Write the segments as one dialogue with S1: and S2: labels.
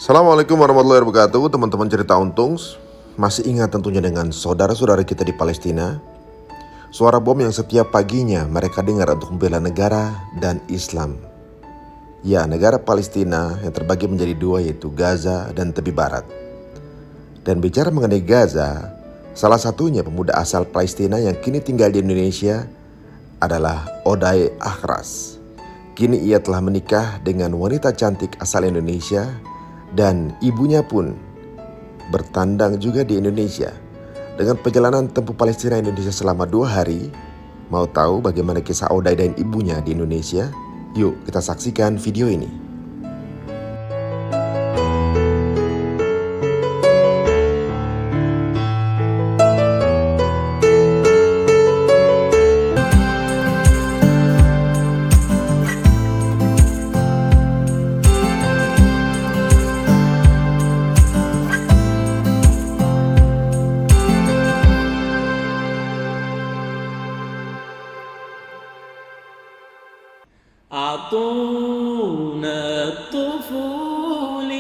S1: Assalamualaikum warahmatullahi wabarakatuh, teman-teman cerita Untungs. Masih ingat tentunya dengan saudara-saudara kita di Palestina, suara bom yang setiap paginya mereka dengar untuk membela negara dan Islam. Ya, negara Palestina yang terbagi menjadi dua, yaitu Gaza dan tepi barat. Dan bicara mengenai Gaza, salah satunya pemuda asal Palestina yang kini tinggal di Indonesia adalah Oday Akhras. Kini ia telah menikah dengan wanita cantik asal Indonesia, dan ibunya pun bertandang juga di Indonesia. Dengan perjalanan tempuh Palestina Indonesia selama 2 hari, mau tahu bagaimana kisah Oday dan ibunya di Indonesia? Yuk kita saksikan video ini.
S2: أعطونا الطفول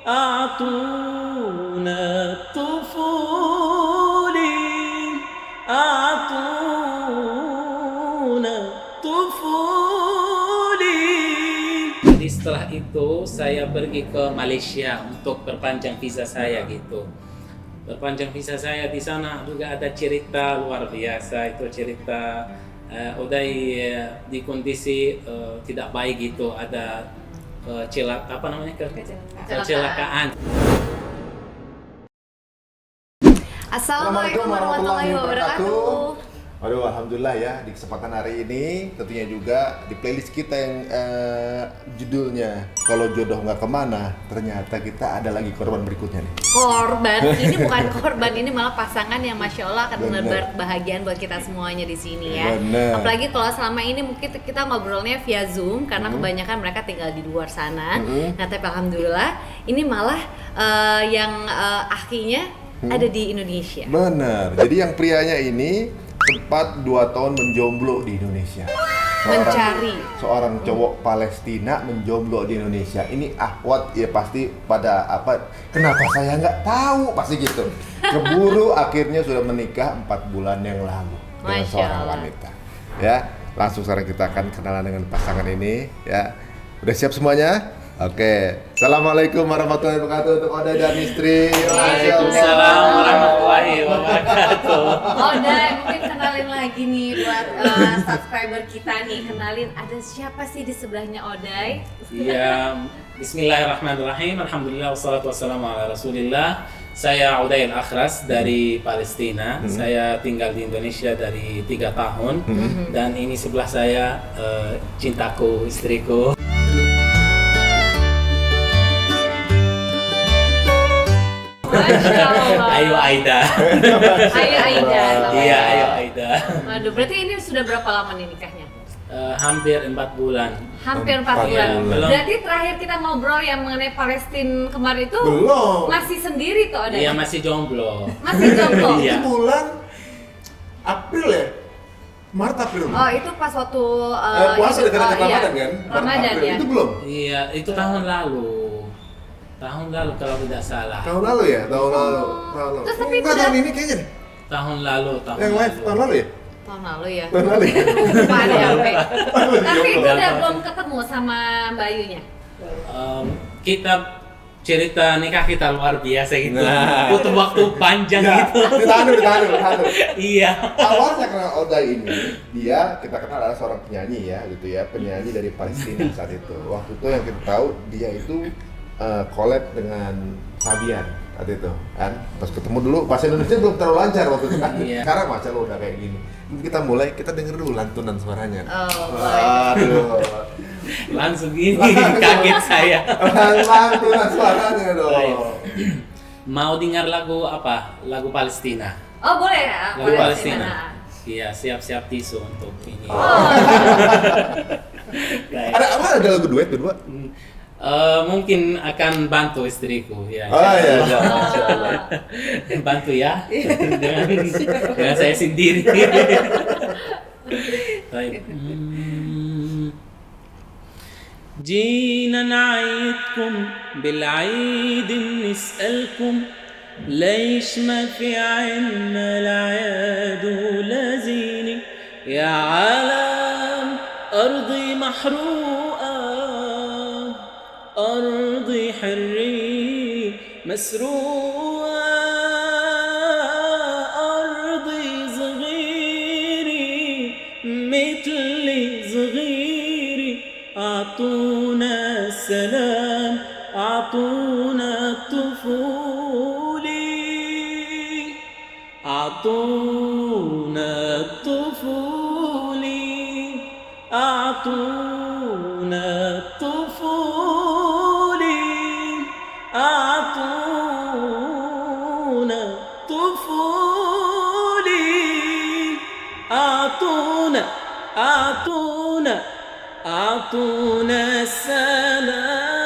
S2: أعطونا الطفول أعطونا الطفول. Jadi setelah itu saya pergi ke Malaysia untuk perpanjang visa saya gitu. Perpanjang visa saya di sana juga ada cerita luar biasa. Itu cerita Oday di kondisi tidak baik gitu, ada kecelakaan.
S3: Assalamualaikum warahmatullahi wabarakatuh.
S1: Waduh, alhamdulillah ya, di kesempatan hari ini tentunya juga di playlist kita yang judulnya Kalau Jodoh Nggak Kemana, ternyata kita ada lagi korban berikutnya nih.
S3: Korban ini bukan korban, ini malah pasangan yang masya Allah akan menebar kebahagiaan buat kita semuanya di sini ya.
S1: Bener.
S3: Apalagi kalau selama ini mungkin kita ngobrolnya via Zoom karena kebanyakan mereka tinggal di luar sana. Nah tapi alhamdulillah ini malah yang akhinya ada di Indonesia.
S1: Bener, jadi yang prianya ini sempat 2 tahun menjomblo di Indonesia. Seorang cowok Palestina menjomblo di Indonesia. Ini ahwat ya, pasti pada apa? Kenapa saya nggak tahu? Pasti gitu. Keburu akhirnya sudah menikah 4 bulan yang lalu dengan seorang wanita. Ya, langsung sekarang kita akan kenalan dengan pasangan ini. Ya, udah siap semuanya? Oke. Assalamualaikum warahmatullahi wabarakatuh untuk Oday dan istri.
S2: Waalaikumsalam warahmatullahi wabarakatuh.
S3: Oday, mungkin kenalin lagi nih buat subscriber kita nih. Kenalin ada siapa sih di sebelahnya Oday?
S2: Ya, bismillahirrahmanirrahim. Alhamdulillah wassalatu wassalamu ala Rasulillah. Saya Oday Akhras dari Palestina. Saya tinggal di Indonesia dari 3 tahun. Dan ini sebelah saya cintaku, istriku. Ayo Aida.
S3: Ayo Aida.
S2: Iya, ayo Aida.
S3: Waduh, berarti ini sudah berapa lama nih nikahnya?
S2: Hampir 4 bulan.
S3: Hampir 4 bulan.
S2: Belum.
S3: Berarti terakhir kita ngobrol yang mengenai Palestina kemarin itu
S1: Belum.
S3: masih sendiri tuh ada?
S2: Iya, masih jomblo.
S3: Masih jomblo?
S2: Iya.
S1: Itu bulan April ya? Maret April.
S3: Oh, itu pas waktu
S1: puasa dekat-dekat
S3: iya.
S1: Ramadan kan?
S3: Ramadan ya.
S1: Itu belum?
S2: Iya, itu tahun lalu. Tahun lalu kalau tidak salah.
S1: Tahun lalu ya? Tahun lalu.
S3: Terus tapi
S1: Enggak,
S3: udah-
S1: tahun ini kayaknya nih.
S2: Tahun lalu,
S1: Yang live tahun lalu ya?
S3: Tahun lalu ya.
S1: Tahun lalu ya?
S3: Lupa deh sampai. Tapi itu
S2: Jomblo.
S3: udah belum ketemu sama Mbak Ayunya.
S2: Kita cerita nikah kita luar biasa gitu.
S1: Nah.
S2: Butuh waktu panjang gitu.
S1: Ditahan dulu.
S2: Iya.
S1: Awalnya kenal Oday ini, dia kita kenal adalah seorang penyanyi ya, gitu ya, penyanyi dari Palestina saat itu. Waktu itu yang kita tahu dia itu collab dengan Fabian saat itu kan. Pas ketemu dulu bahasa Indonesia belum terlalu lancar waktu itu kan.
S2: Iya.
S1: Sekarang masa lo udah kayak gini. Kita denger dulu lantunan suaranya.
S3: Oh,
S1: Aduh.
S2: Langsung gini kaget saya.
S1: Lantunan suaranya dong.
S2: Baik. Mau dengar lagu apa? Lagu Palestina.
S3: Oh, boleh ya.
S2: Lagu Palestina. Iya, siap-siap tisu untuk ini. Baik.
S1: Ada lagu duet berdua?
S2: Mungkin akan bantu istriku ya.
S1: Oh iya, Masya Allah.
S2: Bantu ya dengan saya sendiri. Baik. جينا نعيدكم بالعيد نسألكم ليش ما في عنا العياد ولازيني يا عالم أرضي محروقة أرضي حرية مسروقة أرضي صغيري مثلي صغيري أعطونا السلام أعطونا الطفولة أعطونا الطفولة أعطونا الطفولة أعطونا الطفولة أعطونا أعطونا أعطونا السلام.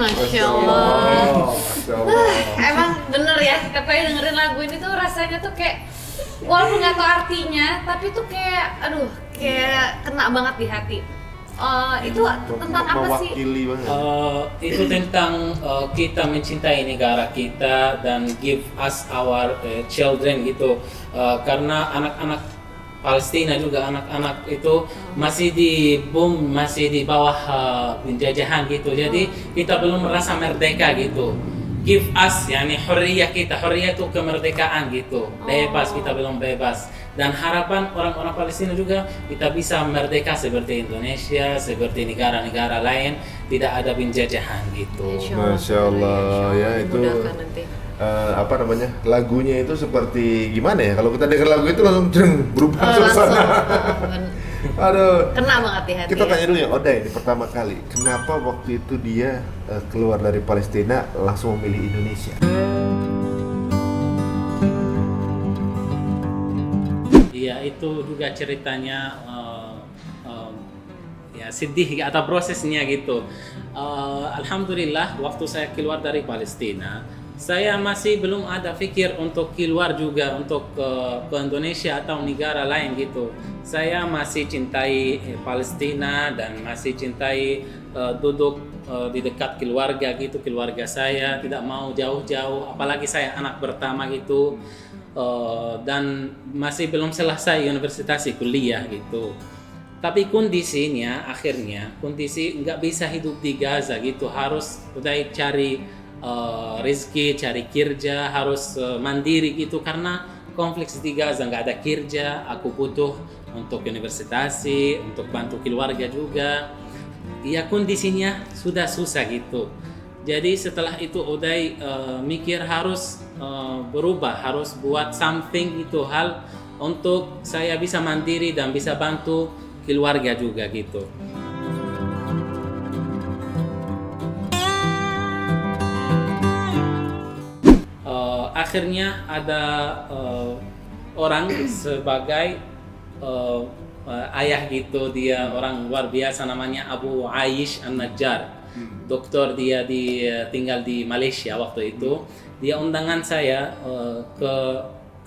S3: Masya Allah. Emang bener ya, kayak dengerin lagu ini tuh rasanya tuh kayak walaupun nggak tahu artinya, tapi tuh kayak aduh, kayak kena banget di hati. Itu tentang apa sih?
S1: Mewakili banget.
S2: Itu tentang kita mencintai negara kita dan give us our children gitu. Karena anak-anak Palestina juga anak-anak itu masih di masih di bawah penjajahan gitu. Jadi kita belum merasa merdeka gitu. Give us, yani hurriyah kita, hurriyah itu kemerdekaan gitu. Bebas, kita belum bebas. Dan harapan orang-orang Palestina juga kita bisa merdeka seperti Indonesia, seperti negara-negara lain, tidak ada penjajahan gitu.
S1: Masya Allah, ya itu
S3: Mudahkan nanti.
S1: apa namanya, lagunya itu seperti gimana ya, kalau kita dengar lagu itu langsung berubah suasana. Aduh,
S3: Kena banget di hati.
S1: kita tanya dulu ya Oday, ini pertama kali kenapa waktu itu dia keluar dari Palestina langsung memilih Indonesia?
S2: Iya, itu juga ceritanya ya sedih atau prosesnya gitu. Alhamdulillah waktu saya keluar dari Palestina, saya masih belum ada pikir untuk keluar juga untuk ke Indonesia atau negara lain gitu. Saya masih cintai Palestina dan masih cintai duduk di dekat keluarga gitu, keluarga saya, tidak mau jauh-jauh, apalagi saya anak pertama gitu. Dan masih belum selesai universitas kuliah gitu. Tapi kondisinya akhirnya kondisi nggak bisa hidup di Gaza gitu, harus udah cari rezeki, cari kerja, harus mandiri gitu karena konflik di Gaza, nggak ada kerja, aku butuh untuk universitas, untuk bantu keluarga juga. Ya kondisinya sudah susah gitu. Jadi setelah itu Uday mikir harus berubah, harus buat something itu hal untuk saya bisa mandiri dan bisa bantu keluarga juga gitu. Akhirnya ada orang sebagai ayah gitu, dia orang luar biasa namanya Abu Aish An-Najjar. Dokter, dia tinggal di Malaysia waktu itu. Dia undangan saya ke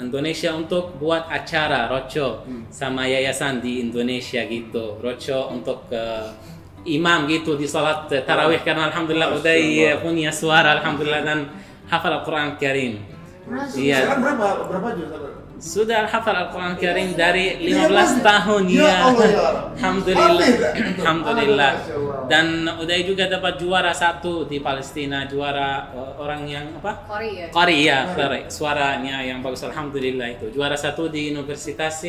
S2: Indonesia untuk buat acara roco sama yayasan di Indonesia gitu. Roco untuk imam gitu di salat tarawih karena alhamdulillah Uday punya suara alhamdulillah dan hafal Al-Quran Karim. Iya.
S1: Sekarang berapa juz?
S2: Sudah hafal Al-Quran Karim dari 15 tahun ya. Alhamdulillah. Alhamdulillah. Dan Uday juga dapat juara 1 di Palestina, juara orang yang apa? Korea. Suaranya yang bagus alhamdulillah itu. Juara 1 di universitas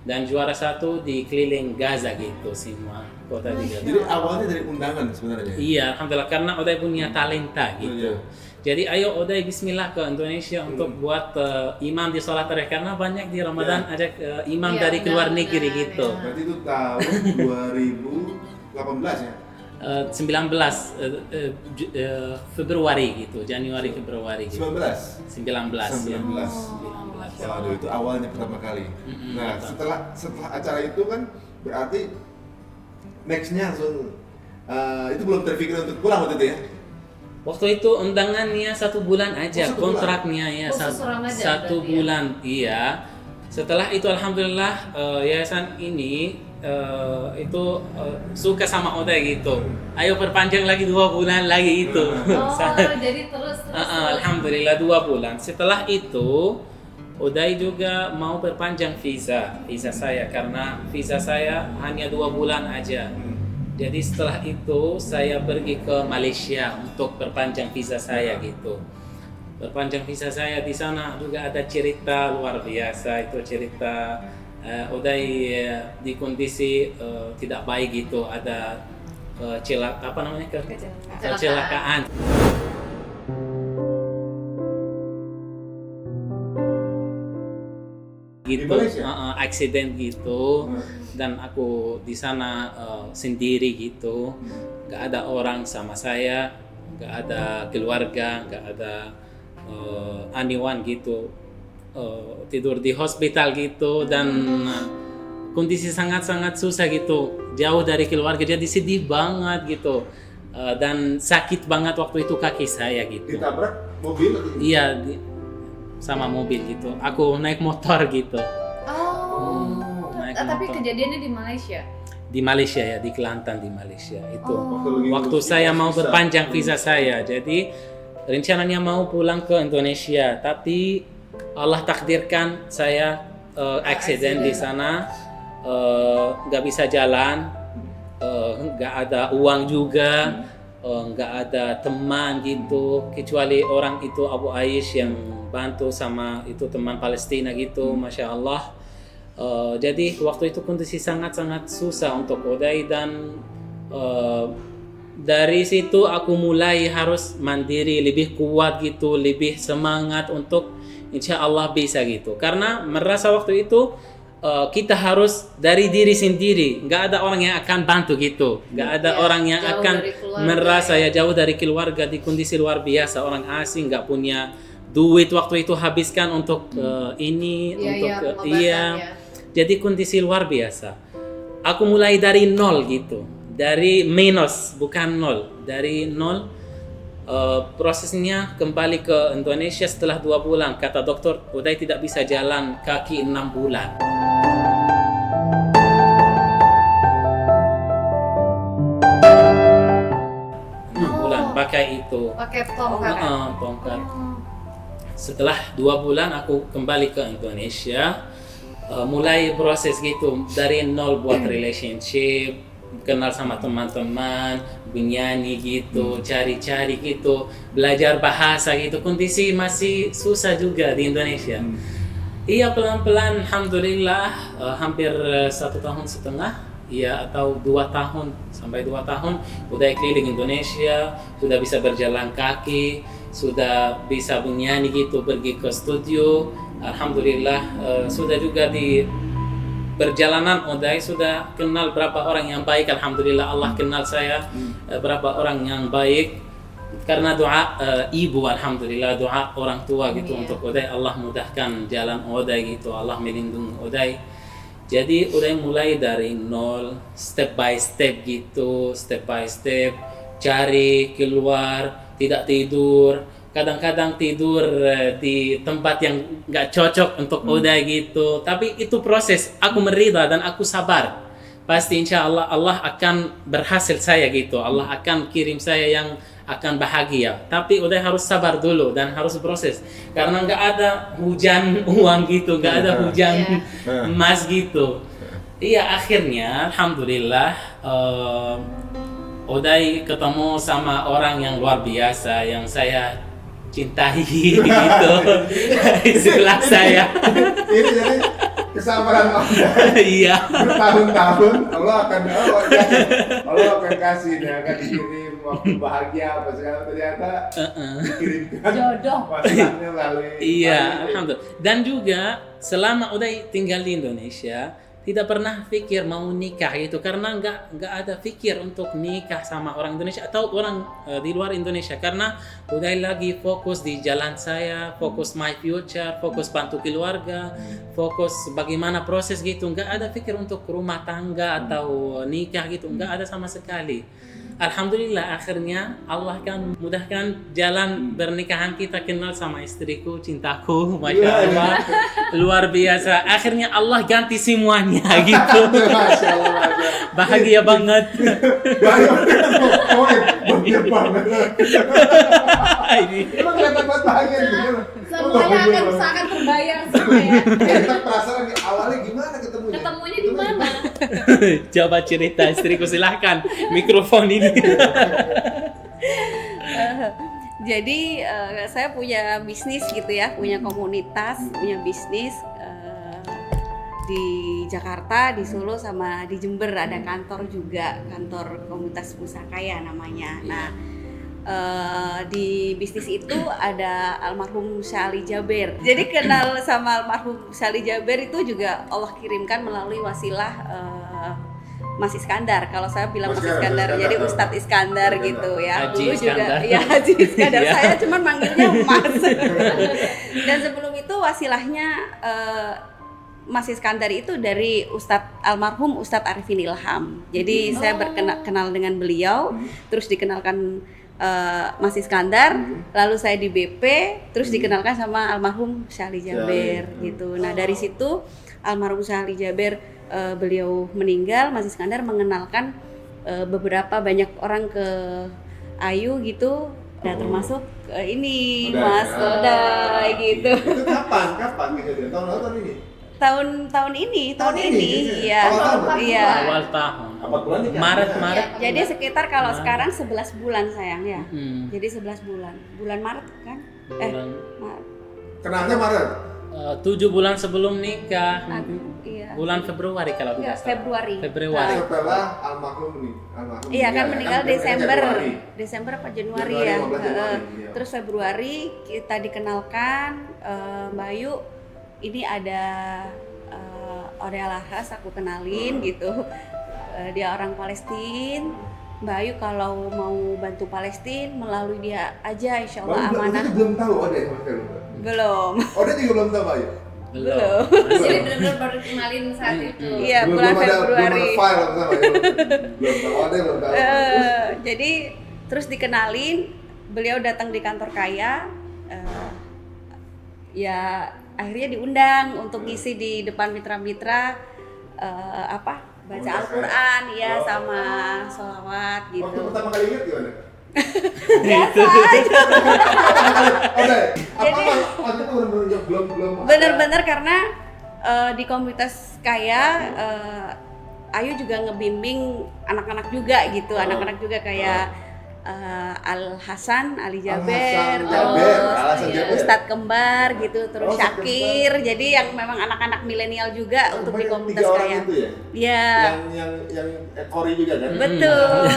S2: dan juara 1 di keliling Gaza gitu semua kota di Gaza.
S1: Jadi awalnya dari undangan sebenarnya.
S2: Iya, alhamdulillah karena Uday punya talenta gitu. Jadi ayo Uday bismillah ke Indonesia untuk buat imam di sholat tarawih karena banyak di Ramadan ada imam dari luar negeri gitu.
S1: Berarti itu tahun 2018 ya?
S2: 19 Februari gitu, Januari Februari gitu. 19 ya. 19.
S1: Waduh, itu awalnya pertama kali. Nah, setelah acara itu kan berarti nextnya langsung itu belum terpikir untuk pulang waktu itu ya?
S2: Waktu itu undangannya 1 bulan aja, kontraknya ya
S3: Khusus Ramadan
S2: satu
S3: berarti ya?
S2: bulan, iya. Setelah itu alhamdulillah yayasan ini suka sama Oday gitu. Ayo perpanjang lagi 2 bulan lagi itu.
S3: Oh, jadi terus.
S2: Alhamdulillah 2 bulan. Setelah itu Oday juga mau perpanjang visa saya karena visa saya hanya 2 bulan aja. Jadi setelah itu saya pergi ke Malaysia untuk perpanjang visa saya gitu. Perpanjang visa saya di sana juga ada cerita luar biasa. Itu cerita Oday di kondisi tidak baik gitu. Ada kecelakaan. Gitu, aksiden gitu, dan aku di sana sendiri gitu, nggak ada orang sama saya, nggak ada keluarga, nggak ada anyone gitu, tidur di hospital gitu, dan kondisi sangat-sangat susah gitu, jauh dari keluarga, jadi sedih banget gitu, dan sakit banget waktu itu kaki saya gitu.
S1: Ditabrak mobil?
S2: Iya, sama mobil gitu. Aku naik motor gitu.
S3: Oh.
S2: Naik
S3: Tapi
S2: motor.
S3: kejadiannya di Malaysia.
S2: Di Malaysia ya, di Kelantan di Malaysia itu.
S3: Oh.
S2: Waktu saya mau perpanjang visa saya, jadi rencananya mau pulang ke Indonesia, tapi Allah takdirkan saya aksiden di sana, nggak bisa jalan, nggak ada uang juga. Nggak ada teman gitu, kecuali orang itu Abu Aish yang bantu sama itu teman Palestina gitu, Masya Allah. Jadi waktu itu kondisi sangat-sangat susah untuk Oday, dan dari situ aku mulai harus mandiri, lebih kuat gitu, lebih semangat untuk insya Allah bisa gitu. Karena merasa waktu itu kita harus dari diri sendiri, nggak ada orang yang akan bantu gitu, nggak ada orang yang akan merasa ya jauh dari keluarga di kondisi luar biasa, orang asing, nggak punya duit waktu itu habiskan untuk jadi kondisi luar biasa. Aku mulai dari nol gitu, dari minus, bukan nol, dari nol. Prosesnya kembali ke Indonesia setelah 2 bulan, kata dokter Oday tidak bisa jalan kaki 6 bulan. Pakai tongkat. Setelah 2 bulan aku kembali ke Indonesia, mulai proses gitu dari nol, buat relationship, kenal sama teman-teman, bernyanyi gitu, cari-cari gitu, belajar bahasa gitu. Kondisi masih susah juga di Indonesia. Iya, pelan-pelan alhamdulillah hampir 1,5 tahun, ya, atau 2 tahun sampai 2 tahun udah keliling Indonesia, sudah bisa berjalan kaki, sudah bisa bernyanyi gitu, pergi ke studio. Alhamdulillah sudah juga di perjalanan Oday sudah kenal berapa orang yang baik. Alhamdulillah Allah kenal saya berapa orang yang baik karena doa ibu, alhamdulillah doa orang tua gitu untuk Oday. Allah mudahkan jalan Oday gitu, Allah melindungi Oday. Jadi Oday mulai dari nol, step by step gitu, step by step, cari keluar, tidak tidur, kadang-kadang tidur di tempat yang nggak cocok untuk Oday gitu. Tapi itu proses, aku merida dan aku sabar. Pasti insya Allah Allah akan berhasil saya gitu, Allah akan kirim saya yang akan bahagia. Tapi Oday harus sabar dulu dan harus proses, karena nggak ada hujan uang gitu, nggak ada hujan emas gitu. Iya, akhirnya alhamdulillah Oday ketemu sama orang yang luar biasa yang saya cintai gitu di sebelah saya.
S1: Ini jadi kesabaran Anda.
S2: Iya.
S1: Bertahun-tahun Allah akan kasih, dia akan dikirim waktu bahagia apa segala, ternyata dikirimkan
S3: jodoh
S1: pasangannya melalui.
S2: Iya, alhamdulillah. Dan juga selama Oday tinggal di Indonesia, tidak pernah pikir mau nikah gitu, karena nggak ada pikir untuk nikah sama orang Indonesia atau orang di luar Indonesia, karena udah lagi fokus di jalan saya, fokus my future, fokus bantu keluarga, fokus bagaimana proses gitu, nggak ada pikir untuk rumah tangga atau nikah gitu, nggak ada sama sekali. Alhamdulillah akhirnya Allah kan mudahkan jalan pernikahan kita, kenal sama istriku, cintaku, masya Allah, luar biasa. Akhirnya Allah ganti semuanya gitu.
S1: Masya Allah.
S2: Bahagia banget.
S1: Bahagia banget.
S2: Ini.
S1: Emang kelihatan banget bahagia gitu.
S3: Semuanya akan terbayar semua ya.
S1: Kita penasaran nih awalnya gimana ketemunya?
S3: Ketemunya di mana?
S2: Coba cerita istriku, silahkan mikrofon ini.
S4: Jadi saya punya bisnis gitu ya, punya komunitas, punya bisnis di Jakarta, di Solo, sama di Jember ada kantor juga, kantor komunitas Pusakaya namanya. Nah, di bisnis itu ada almarhum Syali Jaber. Jadi kenal sama almarhum Syali Jaber itu juga Allah kirimkan melalui wasilah Mas Iskandar. Kalau saya bilang Mas Iskandar, jadi Ustadz Iskandar gitu ya.
S2: Haji
S4: Dulu juga
S2: Iskandar.
S4: ya Haji Iskandar.
S2: Iya.
S4: Saya cuman manggilnya Mas. Dan sebelum itu wasilahnya Mas Iskandar itu dari almarhum Ustadz Arifin Ilham. Jadi saya kenal dengan beliau, terus dikenalkan Mas Iskandar, lalu saya di BP, terus dikenalkan sama almarhum Syali Jaber gitu. Nah dari situ almarhum Syali Jaber beliau meninggal, Mas Iskandar mengenalkan banyak orang ke Ayu gitu. Nah termasuk ini Mas Oda gitu.
S1: Itu kapan kejadian? Tahun ini?
S4: Tahun ini, iya, iya.
S2: Awal tahun.
S1: Apa bulan nih?
S2: Maret.
S4: Jadi sekitar kalau sekarang 11 bulan sayang ya. Jadi 11 bulan. Bulan Maret kan? Maret.
S1: Kenalnya Maret.
S2: 7 bulan sebelum nikah.
S4: Iya.
S2: Bulan Februari kalau tidak salah.
S4: Februari.
S1: Setelah almarhum
S4: Iya kan meninggal Desember.
S1: Januari.
S4: Desember apa Januari
S1: Januari,
S4: ya.
S1: 15 Januari, iya.
S4: Terus Februari kita dikenalkan Mbak Ayu, ini ada Ode Alahas, aku kenalin gitu. Dia orang Palestina. Mbak Ayu kalau mau bantu Palestina melalui dia aja, insya Allah amanah.
S1: Belum tahu Ode sama sekali.
S4: Belum.
S1: Ode juga belum tahu Ayu.
S2: Belum.
S3: Jadi benar-benar baru kenalin saat itu.
S4: Iya, bulan Februari.
S1: Belum ada file sama Ayu. Belum tahu Ode, belum tahu.
S4: Jadi terus dikenalin, beliau datang di kantor Kaya, ya akhirnya diundang untuk ngisi di depan mitra-mitra baca Al-Quran ya sama sholawat
S1: Waktu
S4: gitu.
S1: pertama kali ingat gimana?
S4: Biasa aja.
S1: Ode,
S4: Jadi-
S1: waktu itu benar-benar belum.
S4: Bener-bener karena di komunitas Kaya Ayu juga ngebimbing anak-anak juga gitu, anak-anak juga kayak Al Hasan, Ali Jaber,
S1: Al
S4: terus
S1: Hasan Jaber.
S4: Ustadz Kembar gitu, terus
S1: Ustadz
S4: Syakir. Jadi yang memang anak-anak milenial juga untuk di komunitas
S1: 3 orang
S4: Kaya.
S1: itu ya?
S4: Iya.
S1: Yang Kori juga kan?
S4: Betul.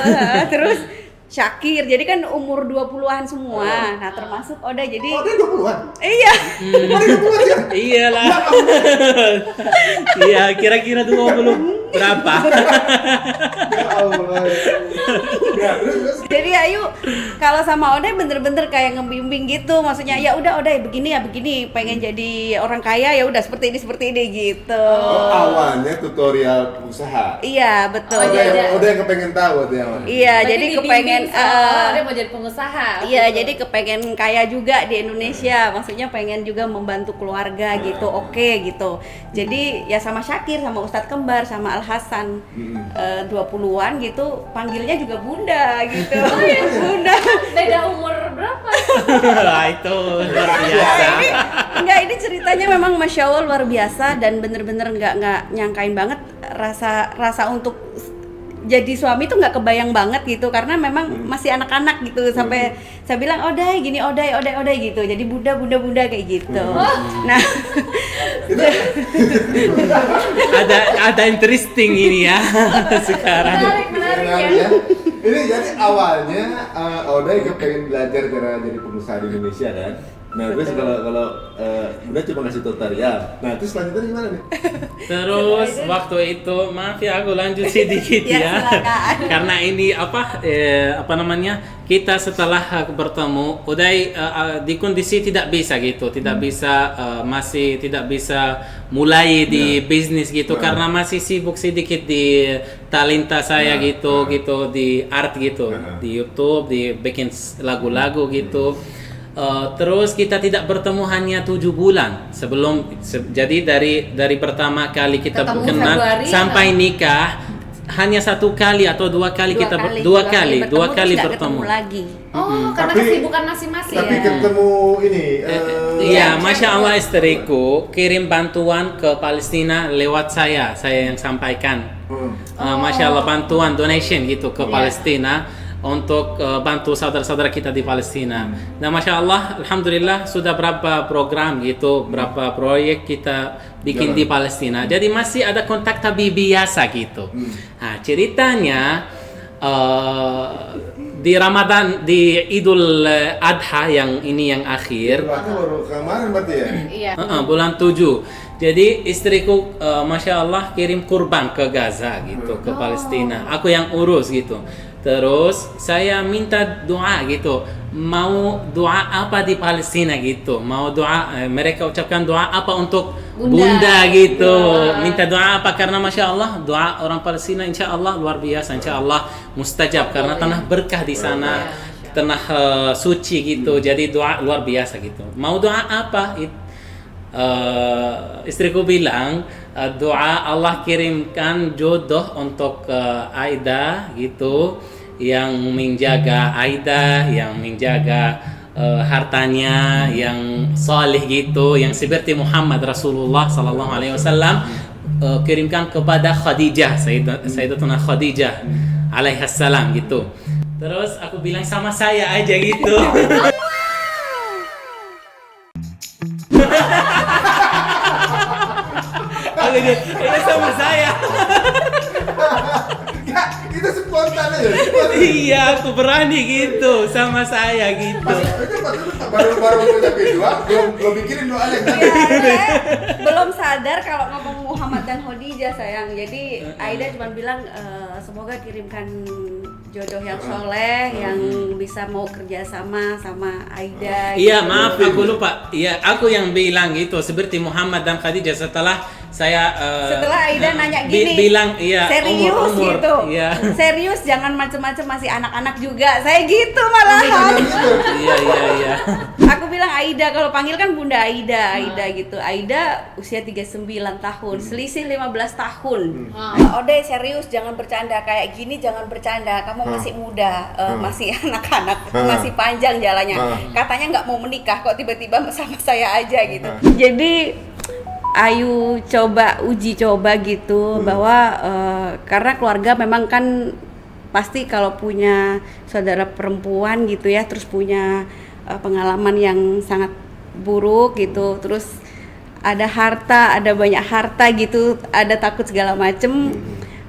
S4: Terus Syakir, jadi kan umur 20-an semua. Nah, termasuk Oda. Jadi
S1: Oh, dia 20-an?
S4: iya.
S1: Kori 20-an ya?
S2: Iyalah. Iya, kira-kira 20 berapa?
S1: Ya Allah. Ya, terus.
S4: Jadi Ayu kalau sama Oda bener-bener kayak ngebimbing gitu, maksudnya ya udah Oda begini ya begini, pengen jadi orang kaya ya udah seperti ini gitu.
S1: Oh, awalnya tutorial usaha.
S4: Iya betul.
S1: Udah yang kepengen tahu tuh yang mana?
S4: Iya
S3: Berarti
S4: jadi
S3: dibimbing
S4: kepengen.
S3: seolah-olah dia mau jadi pengusaha.
S4: Iya jadi kepengen kaya juga di Indonesia, maksudnya pengen juga membantu keluarga gitu, oke gitu. Jadi ya sama Syakir, sama Ustadz Kembar, sama Al Hasan 20-an gitu, panggilnya juga Bunda gitu. Bunda.
S3: Beda umur berapa?
S2: Wah, itu luar biasa.
S4: Ini ceritanya memang masya Allah luar biasa dan bener-bener nggak nyangkain banget rasa untuk jadi suami tuh nggak kebayang banget gitu karena memang masih anak-anak gitu sampai saya bilang Odai gini Odai gitu jadi Bunda kayak gitu. Nah
S2: ada interesting ini ya sekarang.
S3: Menarik ya.
S1: Ini jadi awalnya Odai kepengen belajar cara jadi pengusaha di Indonesia kan?
S5: Nah terus kalau Bunda cuma ngasih tutorial. Nah terus selanjutnya gimana nih?
S2: Terus waktu itu, maaf ya aku lanjut sedikit
S4: Ya,
S2: ya,
S4: silakan.
S2: karena ini apa namanya, kita setelah bertemu, Uday di kondisi tidak bisa gitu, tidak bisa masih tidak bisa mulai di bisnis gitu, karena masih sibuk sedikit di talenta saya gitu di art gitu, di YouTube, di bikin lagu-lagu gitu. Terus kita tidak bertemu hanya 7 bulan sebelum, jadi dari pertama kali kita
S3: Ketemu
S2: kenal
S3: Februari,
S2: sampai nikah hanya 1 kali atau 2 kali kita dua kali
S4: terus nggak
S2: bertemu.
S4: lagi.
S3: Oh, karena
S5: Tapi-
S3: kesibukan masing-masing.
S5: Tapi
S3: ya.
S5: ketemu ini.
S2: Iya, masya Allah istriku kirim bantuan ke Palestina lewat saya yang sampaikan. Masya Allah bantuan donation gitu ke Palestina untuk bantu saudara-saudara kita di Palestina. Nah, masya Allah, alhamdulillah sudah berapa program gitu, berapa proyek kita bikin di Palestina. Jadi masih ada kontak tapi biasa gitu. Nah, ceritanya di Ramadan, di Idul Adha yang ini yang akhir.
S5: Baru kemarin berarti ya?
S3: Iya.
S2: Bulan 7. Jadi istriku masya Allah kirim kurban ke Gaza gitu, ke Palestina. Aku yang urus gitu. Terus saya minta doa gitu. Mau doa apa di Palestina gitu? Mau doa, mereka ucapkan doa apa untuk Bunda gitu. Minta doa apa, karena masya Allah doa orang Palestina insya Allah luar biasa, insya Allah mustajab, karena tanah berkah di sana, tanah suci gitu. Jadi doa luar biasa gitu. Mau doa apa? Istriku bilang doa Allah kirimkan jodoh untuk Aida gitu, yang menjaga Aida, yang menjaga hartanya, yang saleh gitu, yang seperti Muhammad Rasulullah sallallahu alaihi wasallam kirimkan kepada Khadijah, Sayyidatuna Khadijah alaihi salam gitu. Terus aku bilang sama saya aja gitu. Aku dia sama saya.
S5: Enggak, itu spontan aja.
S2: Iya, aku berani gitu sama saya gitu.
S5: Itu baru ngucapin doa, belum mikirin doanya.
S4: Iya, saya belum sadar kalau ngomong Muhammad dan Khadijah sayang. Jadi Aida cuma bilang semoga kirimkan jodoh yang soleh, yang bisa mau kerja sama Aida.
S2: Iya,
S4: gitu.
S2: maaf aku lupa. Iya, aku yang bilang gitu seperti Muhammad dan Khadijah setelah saya
S4: Setelah Aida nanya gini,
S2: bilang iya
S4: serius
S2: umur
S4: gitu,
S2: iya.
S4: serius jangan macem-macem, masih anak-anak juga, saya gitu malahan.
S2: Iya.
S4: Aku bilang Aida, kalau panggil kan Bunda Aida gitu. Aida usia 39 tahun, selisih 15 tahun. Ode serius, jangan bercanda kayak gini, jangan bercanda. Kamu masih muda, masih anak-anak, masih panjang jalannya. Katanya nggak mau menikah, kok tiba-tiba sama saya aja gitu. Jadi ayo uji coba gitu, bahwa karena keluarga memang kan pasti kalau punya saudara perempuan gitu ya, terus punya pengalaman yang sangat buruk gitu, terus ada harta, ada banyak harta gitu, ada takut segala macem.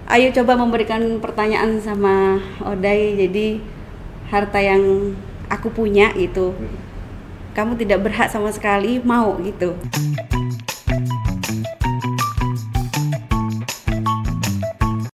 S4: Ayo coba memberikan pertanyaan sama Oday, jadi harta yang aku punya gitu, kamu tidak berhak sama sekali, mau gitu.